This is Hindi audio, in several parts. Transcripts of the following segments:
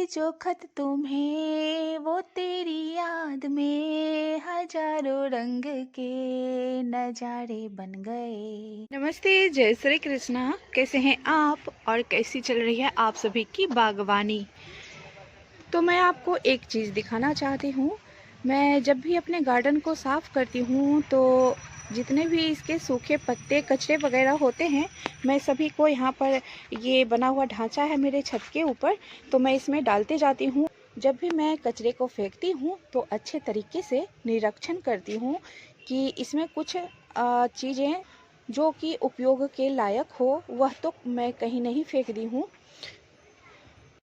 जो खत तुम्हें वो तेरी याद में हजारों रंग के नजारे बन गए। नमस्ते, जय श्री कृष्णा। कैसे हैं आप और कैसी चल रही है आप सभी की बागवानी। तो मैं आपको एक चीज़ दिखाना चाहती हूँ। मैं जब भी अपने गार्डन को साफ़ करती हूँ तो जितने भी इसके सूखे पत्ते कचरे वगैरह होते हैं, मैं सभी को यहाँ पर, ये बना हुआ ढांचा है मेरे छत के ऊपर, तो मैं इसमें डालते जाती हूँ। जब भी मैं कचरे को फेंकती हूँ तो अच्छे तरीके से निरीक्षण करती हूँ कि इसमें कुछ चीज़ें जो कि उपयोग के लायक हो, वह तो मैं कहीं नहीं फेंक दी हूँ।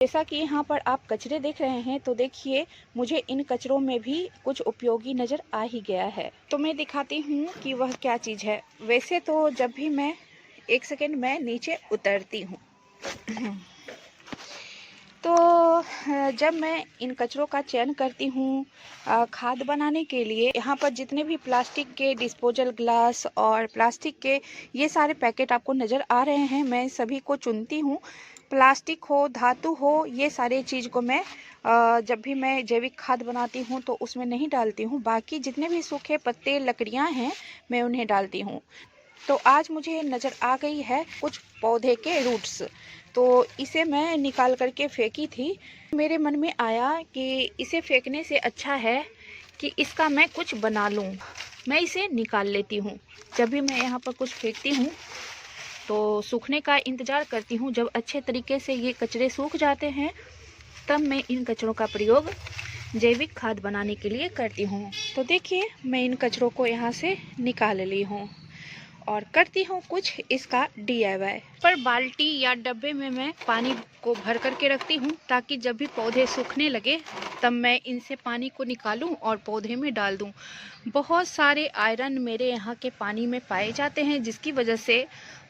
जैसा कि यहाँ पर आप कचरे देख रहे हैं, तो देखिए मुझे इन कचरों में भी कुछ उपयोगी नज़र आ ही गया है। तो मैं दिखाती हूँ कि वह क्या चीज़ है। वैसे तो जब भी मैं, एक सेकेंड, मैं नीचे उतरती हूँ तो जब मैं इन कचरों का चयन करती हूँ खाद बनाने के लिए, यहाँ पर जितने भी प्लास्टिक के डिस्पोजल ग्लास और प्लास्टिक के ये सारे पैकेट आपको नज़र आ रहे हैं, मैं सभी को चुनती हूँ। प्लास्टिक हो, धातु हो, ये सारे चीज़ को मैं जब भी मैं जैविक खाद बनाती हूँ तो उसमें नहीं डालती हूँ। बाकी जितने भी सूखे पत्ते लकड़ियाँ हैं, मैं उन्हें डालती हूँ। तो आज मुझे नज़र आ गई है कुछ पौधे के रूट्स, तो इसे मैं निकाल करके फेंकी थी। मेरे मन में आया कि इसे फेंकने से अच्छा है कि इसका मैं कुछ बना लूँ। मैं इसे निकाल लेती हूँ। जब भी मैं यहाँ पर कुछ फेंकती हूँ तो सूखने का इंतज़ार करती हूँ। जब अच्छे तरीके से ये कचरे सूख जाते हैं तब मैं इन कचरों का प्रयोग जैविक खाद बनाने के लिए करती हूँ। तो देखिए मैं इन कचरों को यहाँ से निकाल ली हूँ और करती हूँ कुछ इसका DIY। पर बाल्टी या डब्बे में मैं पानी को भर करके रखती हूँ ताकि जब भी पौधे सूखने लगे तब मैं इनसे पानी को निकालूं और पौधे में डाल दूं। बहुत सारे आयरन मेरे यहाँ के पानी में पाए जाते हैं, जिसकी वजह से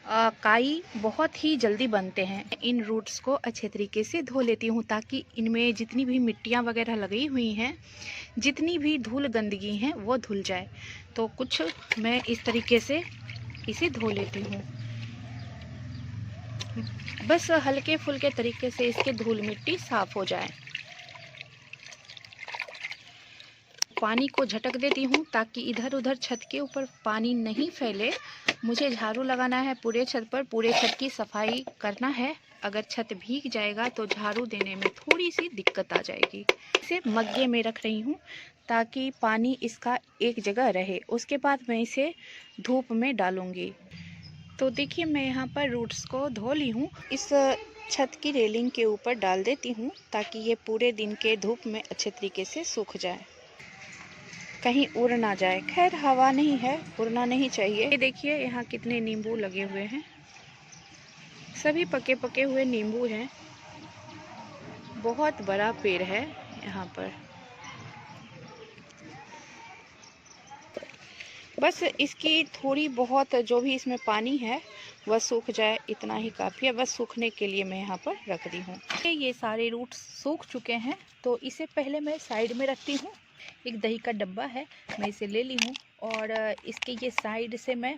काई बहुत ही जल्दी बनते हैं। इन रूट्स को अच्छे तरीके से धो लेती हूँ ताकि इनमें जितनी भी मिट्टियाँ वगैरह लगी हुई हैं, जितनी भी धूल गंदगी हैं, वो धुल जाए। तो कुछ मैं इस तरीके से इसे धो लेती हूँ। बस हल्के फुल्के तरीके से इसके धूल मिट्टी साफ हो जाए। पानी को झटक देती हूँ ताकि इधर उधर छत के ऊपर पानी नहीं फैले। मुझे झाड़ू लगाना है पूरे छत पर, पूरे छत की सफाई करना है। अगर छत भीग जाएगा तो झाड़ू देने में थोड़ी सी दिक्कत आ जाएगी। इसे मग्गे में रख रही हूँ ताकि पानी इसका एक जगह रहे। उसके बाद मैं इसे धूप में डालूँगी। तो देखिए मैं यहाँ पर रूट्स को धो ली हूँ। इस छत की रेलिंग के ऊपर डाल देती हूँ ताकि ये पूरे दिन के धूप में अच्छे तरीके से सूख जाए, कहीं उड़ ना जाए। खैर हवा नहीं है, उड़ना नहीं चाहिए। ये देखिए यहाँ कितने नींबू लगे हुए हैं, सभी पके पके हुए नींबू हैं। बहुत बड़ा पेड़ है यहाँ पर। बस इसकी थोड़ी बहुत जो भी इसमें पानी है वह सूख जाए, इतना ही काफ़ी है। बस सूखने के लिए मैं यहाँ पर रख दी हूँ। ये सारे रूट्स सूख चुके हैं तो इसे पहले मैं साइड में रखती हूँ। एक दही का डब्बा है, मैं इसे ले ली हूँ और इसके ये साइड से मैं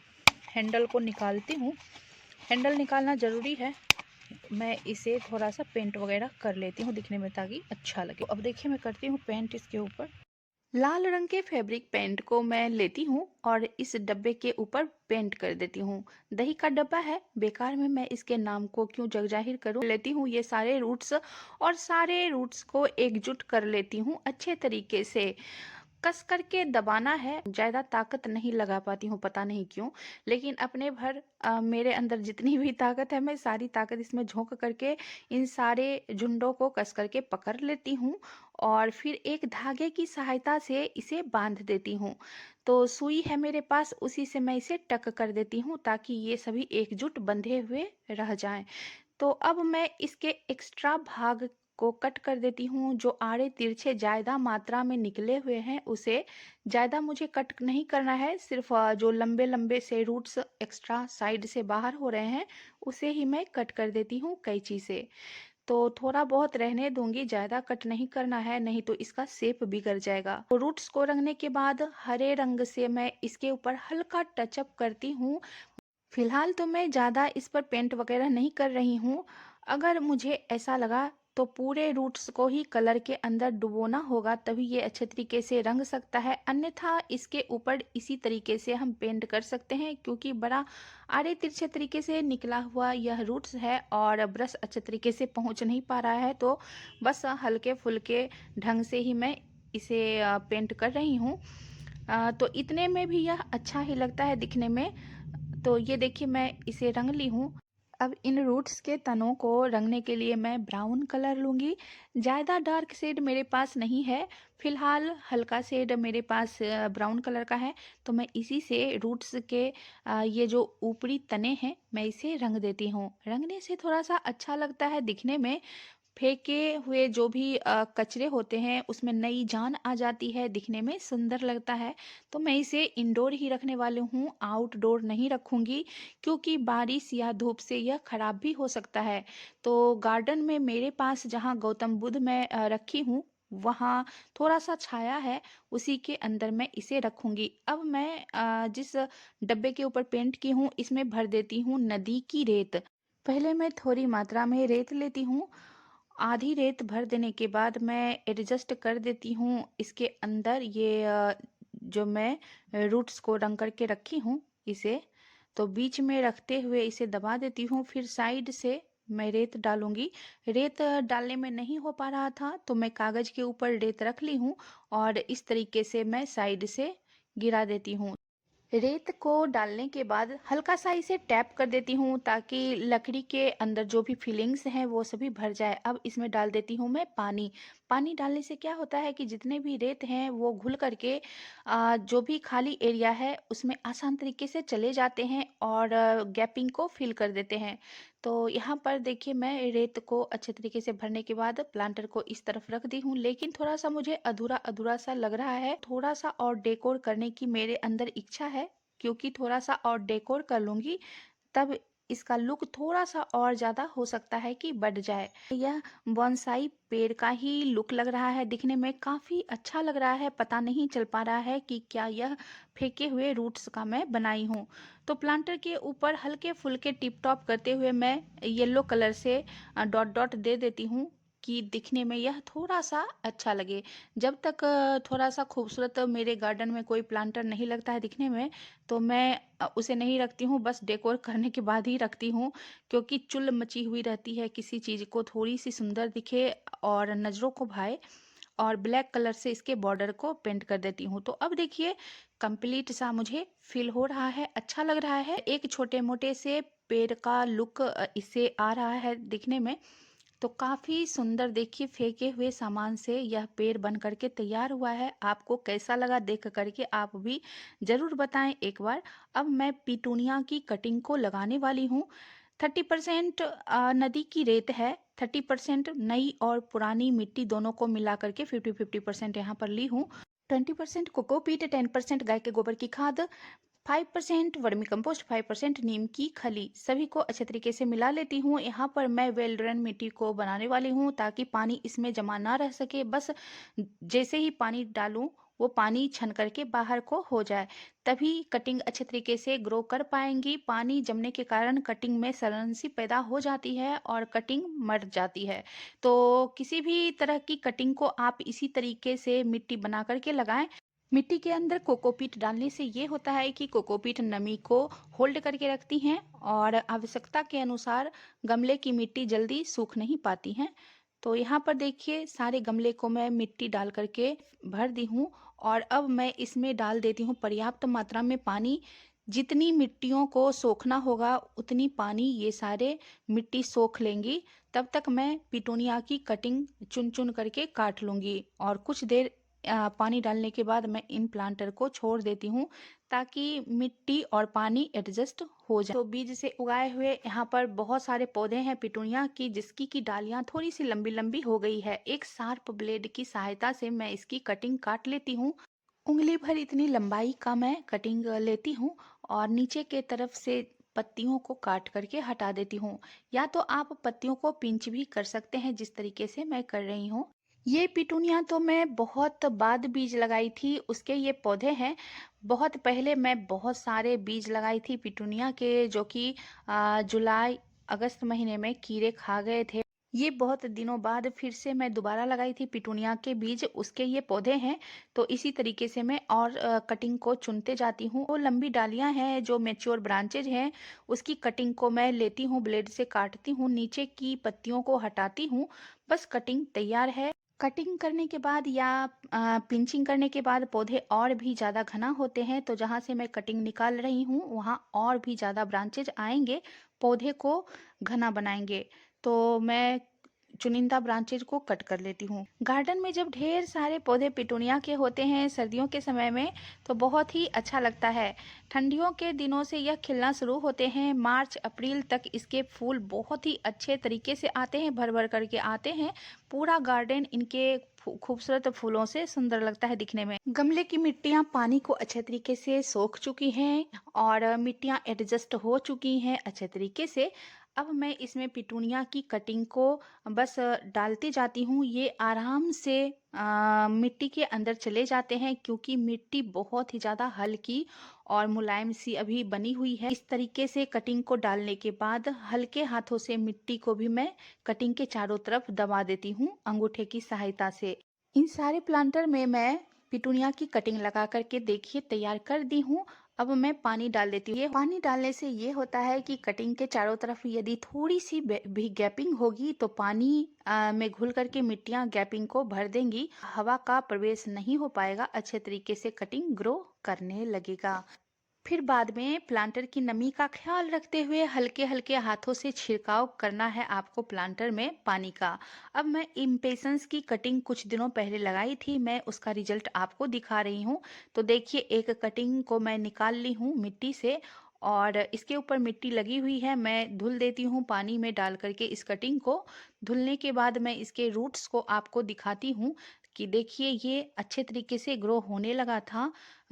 हैंडल को निकालती हूँ। हैंडल निकालना ज़रूरी है। मैं इसे थोड़ा सा पेंट वगैरह कर लेती हूँ दिखने में ताकि अच्छा लगे। अब देखिए मैं करती हूँ पेंट इसके ऊपर। लाल रंग के फैब्रिक पेंट को मैं लेती हूँ और इस डब्बे के ऊपर पेंट कर देती हूँ। दही का डब्बा है, बेकार में मैं इसके नाम को क्यों जगजाहिर करूँ। लेती हूँ ये सारे रूट्स और सारे रूट्स को एकजुट कर लेती हूँ अच्छे तरीके से। कस करके दबाना है, ज़्यादा ताकत नहीं लगा पाती हूँ, पता नहीं क्यों। लेकिन अपने भर मेरे अंदर जितनी भी ताकत है, मैं सारी ताकत इसमें झोंक करके इन सारे झुंडों को कस करके पकड़ लेती हूँ और फिर एक धागे की सहायता से इसे बांध देती हूँ। तो सुई है मेरे पास, उसी से मैं इसे टक कर देती हूँ ताकि ये सभी एकजुट बंधे हुए रह जाएं। तो अब मैं इसके एक्स्ट्रा भाग को कट कर देती हूँ। जो आड़े तिरछे ज़्यादा मात्रा में निकले हुए हैं उसे ज़्यादा मुझे कट नहीं करना है, सिर्फ जो लंबे लंबे से रूट्स एक्स्ट्रा साइड से बाहर हो रहे हैं उसे ही मैं कट कर देती हूँ कैंची से। तो थोड़ा बहुत रहने दूंगी, ज़्यादा कट नहीं करना है, नहीं तो इसका शेप बिगड़ जाएगा। तो रूट्स को रंगने के बाद हरे रंग से मैं इसके ऊपर हल्का टचअप करती हूँ। फिलहाल तो मैं ज़्यादा इस पर पेंट वगैरह नहीं कर रही हूँ। अगर मुझे ऐसा लगा तो पूरे रूट्स को ही कलर के अंदर डुबोना होगा, तभी ये अच्छे तरीके से रंग सकता है। अन्यथा इसके ऊपर इसी तरीके से हम पेंट कर सकते हैं, क्योंकि बड़ा आड़े तिरछे तरीके से निकला हुआ यह रूट्स है और ब्रश अच्छे तरीके से पहुंच नहीं पा रहा है। तो बस हल्के फुल्के ढंग से ही मैं इसे पेंट कर रही हूँ। तो इतने में भी यह अच्छा ही लगता है दिखने में। तो ये देखिए मैं इसे रंग ली हूँ। अब इन रूट्स के तनों को रंगने के लिए मैं ब्राउन कलर लूँगी। ज़्यादा डार्क शेड मेरे पास नहीं है, फिलहाल हल्का शेड मेरे पास ब्राउन कलर का है। तो मैं इसी से रूट्स के ये जो ऊपरी तने हैं मैं इसे रंग देती हूँ। रंगने से थोड़ा सा अच्छा लगता है दिखने में। फेंके हुए जो भी कचरे होते हैं उसमें नई जान आ जाती है, दिखने में सुंदर लगता है। तो मैं इसे इंडोर ही रखने वाली हूँ, आउटडोर नहीं रखूँगी, क्योंकि बारिश या धूप से यह खराब भी हो सकता है। तो गार्डन में मेरे पास जहाँ गौतम बुद्ध मैं रखी हूँ, वहाँ थोड़ा सा छाया है, उसी के अंदर मैं इसे रखूँगी। अब मैं जिस डब्बे के ऊपर पेंट की हूँ इसमें भर देती हूँ नदी की रेत। पहले मैं थोड़ी मात्रा में रेत लेती हूँ। आधी रेत भर देने के बाद मैं एडजस्ट कर देती हूँ इसके अंदर ये जो मैं रूट्स को रंग करके रखी हूँ इसे। तो बीच में रखते हुए इसे दबा देती हूँ, फिर साइड से मैं रेत डालूंगी। रेत डालने में नहीं हो पा रहा था तो मैं कागज के ऊपर रेत रख ली हूँ और इस तरीके से मैं साइड से गिरा देती हूँ। रेत को डालने के बाद हल्का सा इसे टैप कर देती हूँ, ताकि लकड़ी के अंदर जो भी फीलिंग्स हैं वो सभी भर जाए। अब इसमें डाल देती हूँ मैं पानी। पानी डालने से क्या होता है कि जितने भी रेत हैं वो घुल करके जो भी खाली एरिया है उसमें आसान तरीके से चले जाते हैं और गैपिंग को फिल कर देते हैं। तो यहाँ पर देखिए मैं रेत को अच्छे तरीके से भरने के बाद प्लांटर को इस तरफ रख दी हूँ, लेकिन थोड़ा सा मुझे अधूरा अधूरा सा लग रहा है। थोड़ा सा और डेकोर करने की मेरे अंदर इच्छा है, क्योंकि थोड़ा सा और डेकोर कर लूंगी तब इसका लुक थोड़ा सा और ज्यादा हो सकता है कि बढ़ जाए। यह बॉन्साई पेड़ का ही लुक लग रहा है, दिखने में काफी अच्छा लग रहा है। पता नहीं चल पा रहा है कि क्या यह फेंके हुए रूट्स का मैं बनाई हूँ। तो प्लांटर के ऊपर हल्के फुल्के टिप टॉप करते हुए मैं येलो कलर से डॉट डॉट दे देती हूँ कि दिखने में यह थोड़ा सा अच्छा लगे। जब तक थोड़ा सा खूबसूरत मेरे गार्डन में कोई प्लांटर नहीं लगता है दिखने में, तो मैं उसे नहीं रखती हूँ, बस डेकोर करने के बाद ही रखती हूँ। क्योंकि चुल मची हुई रहती है, किसी चीज़ को थोड़ी सी सुंदर दिखे और नज़रों को भाए। और ब्लैक कलर से इसके बॉर्डर को पेंट कर देती हूँ। तो अब देखिए कंप्लीट सा मुझे फील हो रहा है, अच्छा लग रहा है। एक छोटे मोटे से पेड़ का लुक इससे आ रहा है दिखने में। तो काफी सुंदर देखिए फेंके हुए सामान से यह पेड़ बन करके तैयार हुआ है। आपको कैसा लगा देख करके आप भी जरूर बताएं एक बार। अब मैं पिटूनिया की कटिंग को लगाने वाली हूँ। 30% नदी की रेत है, 30% नई और पुरानी मिट्टी दोनों को मिला करके 50-50% यहाँ पर ली हूँ। 20% कोकोपीट, 10% गाय के गोबर की खाद, 5% वर्मी कंपोस्ट, 5% नीम की खली, सभी को अच्छे तरीके से मिला लेती हूँ। यहाँ पर मैं वेल ड्रेन मिट्टी को बनाने वाली हूँ, ताकि पानी इसमें जमा ना रह सके। बस जैसे ही पानी डालूं वो पानी छन करके बाहर को हो जाए, तभी कटिंग अच्छे तरीके से ग्रो कर पाएंगी। पानी जमने के कारण कटिंग में सड़न सी पैदा हो जाती है और कटिंग मर जाती है। तो किसी भी तरह की कटिंग को आप इसी तरीके से मिट्टी बना करके लगाएं। मिट्टी के अंदर कोकोपीट डालने से ये होता है कि कोकोपीट नमी को होल्ड करके रखती हैं और आवश्यकता के अनुसार गमले की मिट्टी जल्दी सूख नहीं पाती हैं। तो यहाँ पर देखिए सारे गमले को मैं मिट्टी डाल करके भर दी हूँ और अब मैं इसमें डाल देती हूँ पर्याप्त मात्रा में पानी। जितनी मिट्टियों को सोखना होगा उतनी पानी ये सारे मिट्टी सोख लेंगी। तब तक मैं पिटूनिया की कटिंग चुन चुन करके काट लूंगी और कुछ देर पानी डालने के बाद मैं इन प्लांटर को छोड़ देती हूँ, ताकि मिट्टी और पानी एडजस्ट हो जाए। तो बीज से उगाए हुए यहाँ पर बहुत सारे पौधे हैं पिटूनिया की, जिसकी की डालियाँ थोड़ी सी लंबी लंबी हो गई है। एक शार्प ब्लेड की सहायता से मैं इसकी कटिंग काट लेती हूँ। उंगली भर इतनी लंबाई का मैं कटिंग लेती हूँ और नीचे के तरफ से पत्तियों को काट करके हटा देती हूँ। या तो आप पत्तियों को पिंच भी कर सकते हैं, जिस तरीके से मैं कर रही हूँ। ये पिटूनिया तो मैं बहुत बाद बीज लगाई थी, उसके ये पौधे हैं। बहुत पहले मैं बहुत सारे बीज लगाई थी पिटूनिया के, जो कि जुलाई अगस्त महीने में कीड़े खा गए थे। ये बहुत दिनों बाद फिर से मैं दोबारा लगाई थी पिटूनिया के बीज, उसके ये पौधे हैं। तो इसी तरीके से मैं और कटिंग को चुनते जाती हूँ। वो लंबी डालियां हैं जो मैच्योर ब्रांचेज हैं, उसकी कटिंग को मैं लेती हूँ, ब्लेड से काटती हूँ, नीचे की पत्तियों को हटाती हूँ। बस कटिंग तैयार है। कटिंग करने के बाद या पिंचिंग करने के बाद पौधे और भी ज़्यादा घना होते हैं, तो जहाँ से मैं कटिंग निकाल रही हूँ वहाँ और भी ज़्यादा ब्रांचेज आएंगे, पौधे को घना बनाएंगे। तो मैं चुनिंदा ब्रांचेज को कट कर लेती हूँ। गार्डन में जब ढेर सारे पौधे पिटूनिया के होते हैं सर्दियों के समय में, तो बहुत ही अच्छा लगता है। ठंडियों के दिनों से यह खिलना शुरू होते हैं, मार्च अप्रैल तक इसके फूल बहुत ही अच्छे तरीके से आते हैं, भर भर करके आते हैं। पूरा गार्डन इनके खूबसूरत फूलों से सुंदर लगता है दिखने में। गमले की मिट्टियाँ पानी को अच्छे तरीके से सोख चुकी हैं और मिट्टियाँ एडजस्ट हो चुकी हैं अच्छे तरीके से। अब मैं इसमें पिटूनिया की कटिंग को बस डालती जाती हूँ। ये आराम से मिट्टी के अंदर चले जाते हैं, क्योंकि मिट्टी बहुत ही ज़्यादा हल्की और मुलायम सी अभी बनी हुई है। इस तरीके से कटिंग को डालने के बाद हल्के हाथों से मिट्टी को भी मैं कटिंग के चारों तरफ दबा देती हूँ अंगूठे की सहायता से। इन सारे प्लांटर में मैं पिटूनिया की कटिंग लगा करके देखिए तैयार कर दी हूँ। अब मैं पानी डाल देती हूँ। ये पानी डालने से ये होता है कि कटिंग के चारों तरफ यदि थोड़ी सी भी गैपिंग होगी तो पानी में घुल करके मिट्टियाँ गैपिंग को भर देंगी, हवा का प्रवेश नहीं हो पाएगा, अच्छे तरीके से कटिंग ग्रो करने लगेगा। फिर बाद में प्लांटर की नमी का ख्याल रखते हुए हल्के हल्के हाथों से छिड़काव करना है आपको प्लांटर में पानी का। अब मैं इम्पेशंस की कटिंग कुछ दिनों पहले लगाई थी, मैं उसका रिजल्ट आपको दिखा रही हूँ। तो देखिए एक कटिंग को मैं निकाल ली हूँ मिट्टी से, और इसके ऊपर मिट्टी लगी हुई है, मैं धुल देती हूँ पानी में डाल करके इस कटिंग को। धुलने के बाद मैं इसके रूट्स को आपको दिखाती हूँ कि देखिए ये अच्छे तरीके से ग्रो होने लगा था।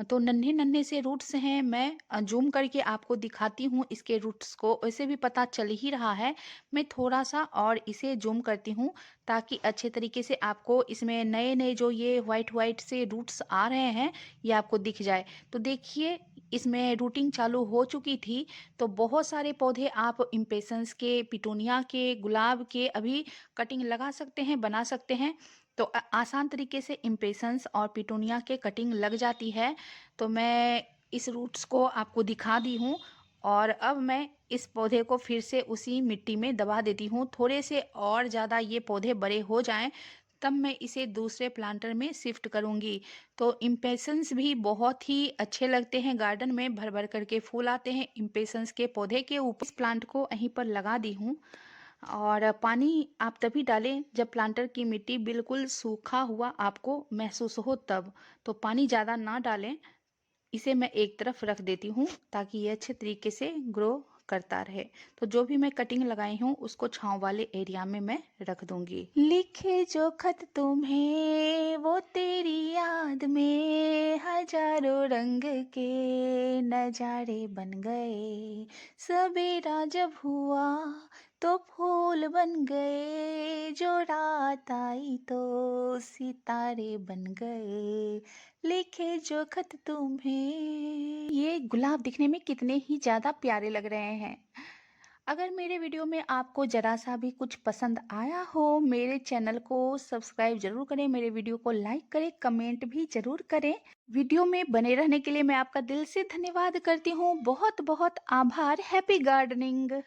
तो नन्हे नन्हे से रूट्स हैं, मैं जूम करके आपको दिखाती हूँ इसके रूट्स को, वैसे भी पता चल ही रहा है। मैं थोड़ा सा और इसे जूम करती हूँ ताकि अच्छे तरीके से आपको इसमें नए नए जो ये वाइट वाइट से रूट्स आ रहे हैं ये आपको दिख जाए। तो देखिए इसमें रूटिंग चालू हो चुकी थी। तो बहुत सारे पौधे आप इम्पेशंस के, पिटूनिया के, गुलाब के अभी कटिंग लगा सकते हैं, बना सकते हैं। तो आसान तरीके से इम्पेशंस और पिटूनिया के कटिंग लग जाती है। तो मैं इस रूट्स को आपको दिखा दी हूँ, और अब मैं इस पौधे को फिर से उसी मिट्टी में दबा देती हूँ। थोड़े से और ज़्यादा ये पौधे बड़े हो जाएं तब मैं इसे दूसरे प्लांटर में शिफ्ट करूँगी। तो इम्पेशंस भी बहुत ही अच्छे लगते हैं, गार्डन में भर भर करके फूल आते हैं इम्पेशंस के पौधे के ऊपर। इस प्लांट को यहीं पर लगा दी हूँ, और पानी आप तभी डालें जब प्लांटर की मिट्टी बिल्कुल सूखा हुआ आपको महसूस हो तब। तो पानी ज़्यादा ना डालें। इसे मैं एक तरफ रख देती हूँ ताकि ये अच्छे तरीके से ग्रो करता रहे। तो जो भी मैं कटिंग लगाई हूँ उसको छांव वाले एरिया में मैं रख दूंगी। लिखे जो खत तुम्हें वो तेरी याद में हजारों रंग के नजारे बन गए, सवेरा जब हुआ तो फूल बन गए, जो रात आई तो सितारे बन गए, लिखे जो खत तुम्हें। ये गुलाब दिखने में कितने ही ज़्यादा प्यारे लग रहे हैं। अगर मेरे वीडियो में आपको ज़रा सा भी कुछ पसंद आया हो, मेरे चैनल को सब्सक्राइब जरूर करें, मेरे वीडियो को लाइक करें, कमेंट भी जरूर करें। वीडियो में बने रहने के लिए मैं आपका दिल से धन्यवाद करती हूँ। बहुत बहुत आभार। Happy gardening.